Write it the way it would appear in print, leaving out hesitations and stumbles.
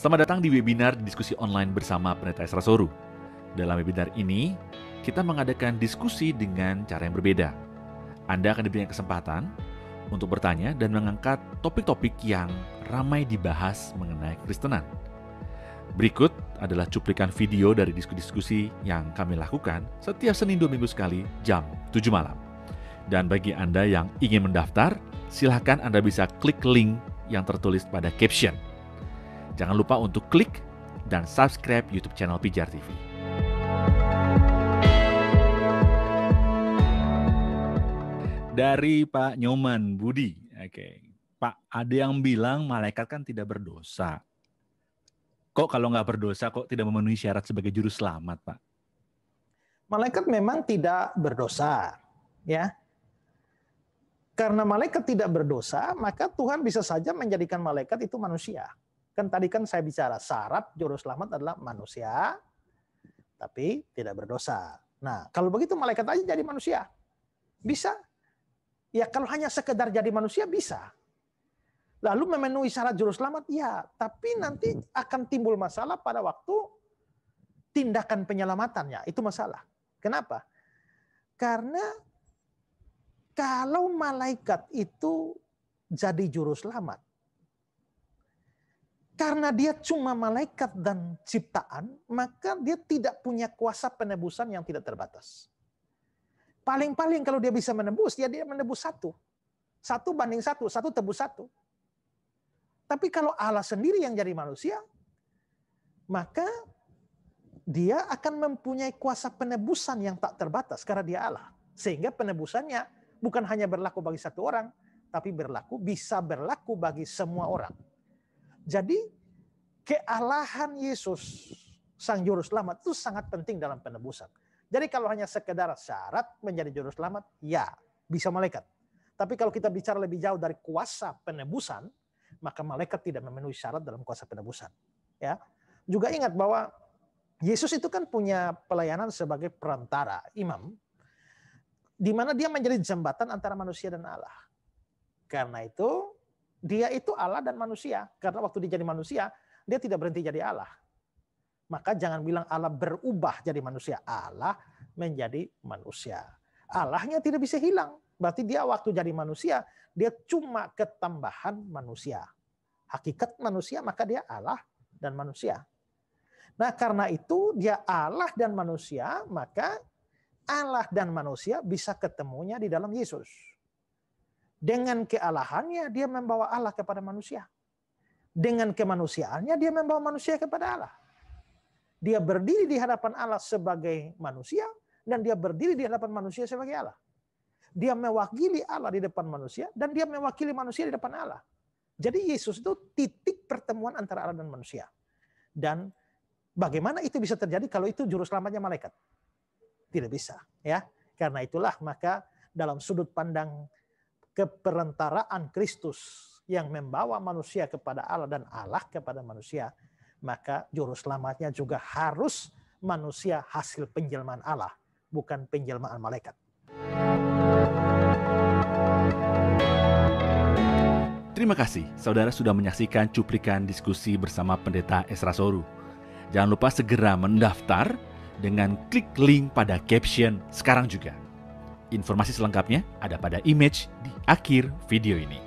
Selamat datang di webinar diskusi online bersama Pendeta Esra Soru. Dalam webinar ini, kita mengadakan diskusi dengan cara yang berbeda. Anda akan diberikan kesempatan untuk bertanya dan mengangkat topik-topik yang ramai dibahas mengenai Kristenan. Berikut adalah cuplikan video dari diskusi-diskusi yang kami lakukan setiap Senin 2 minggu sekali jam 7 malam. Dan bagi Anda yang ingin mendaftar, silakan Anda bisa klik link yang tertulis pada caption. Jangan lupa untuk klik dan subscribe YouTube channel Pijar TV. Dari Pak Nyoman Budi. Oke. Pak, ada yang bilang malaikat kan tidak berdosa. Kok kalau nggak berdosa kok tidak memenuhi syarat sebagai juru selamat, Pak? Malaikat memang tidak berdosa, ya. Karena malaikat tidak berdosa, maka Tuhan bisa saja menjadikan malaikat itu manusia. Kan tadi saya bicara syarat juru selamat adalah manusia, tapi tidak berdosa. Nah, kalau begitu malaikat aja jadi manusia. Bisa. Ya kalau hanya sekedar jadi manusia bisa. Lalu memenuhi syarat juru selamat, ya. Tapi nanti akan timbul masalah pada waktu tindakan penyelamatannya. Itu masalah. Kenapa? Karena kalau malaikat itu jadi juru selamat, karena dia cuma malaikat dan ciptaan, maka dia tidak punya kuasa penebusan yang tidak terbatas. Paling-paling kalau dia bisa menebus, dia menebus satu. 1:1, 1 tebus 1. Tapi kalau Allah sendiri yang jadi manusia, maka dia akan mempunyai kuasa penebusan yang tak terbatas karena dia Allah. Sehingga penebusannya bukan hanya berlaku bagi satu orang, tapi bisa berlaku bagi semua orang. Jadi kealahan Yesus Sang Juru Selamat itu sangat penting dalam penebusan. Jadi kalau hanya sekedar syarat menjadi Juru Selamat, ya bisa malaikat. Tapi kalau kita bicara lebih jauh dari kuasa penebusan, maka malaikat tidak memenuhi syarat dalam kuasa penebusan. Ya, juga ingat bahwa Yesus itu kan punya pelayanan sebagai perantara, imam, di mana dia menjadi jembatan antara manusia dan Allah. Karena itu dia itu Allah dan manusia. Karena waktu dia jadi manusia, dia tidak berhenti jadi Allah. Maka jangan bilang Allah berubah jadi manusia. Allah menjadi manusia. Allahnya tidak bisa hilang. Berarti dia waktu jadi manusia, dia cuma ketambahan manusia. Hakikat manusia, maka dia Allah dan manusia. Nah karena itu dia Allah dan manusia, maka Allah dan manusia bisa ketemunya di dalam Yesus. Dengan kealahannya dia membawa Allah kepada manusia. Dengan kemanusiaannya dia membawa manusia kepada Allah. Dia berdiri di hadapan Allah sebagai manusia dan dia berdiri di hadapan manusia sebagai Allah. Dia mewakili Allah di depan manusia dan dia mewakili manusia di depan Allah. Jadi Yesus itu titik pertemuan antara Allah dan manusia. Dan bagaimana itu bisa terjadi kalau itu juru selamatnya malaikat? Tidak bisa, ya. Karena itulah maka dalam sudut pandang keperantaraan Kristus yang membawa manusia kepada Allah dan Allah kepada manusia, maka juru selamatnya juga harus manusia hasil penjelmaan Allah, bukan penjelmaan malaikat. Terima kasih, saudara sudah menyaksikan cuplikan diskusi bersama Pendeta Esra Soru. Jangan lupa segera mendaftar dengan klik link pada caption sekarang juga. Informasi selengkapnya ada pada image di akhir video ini.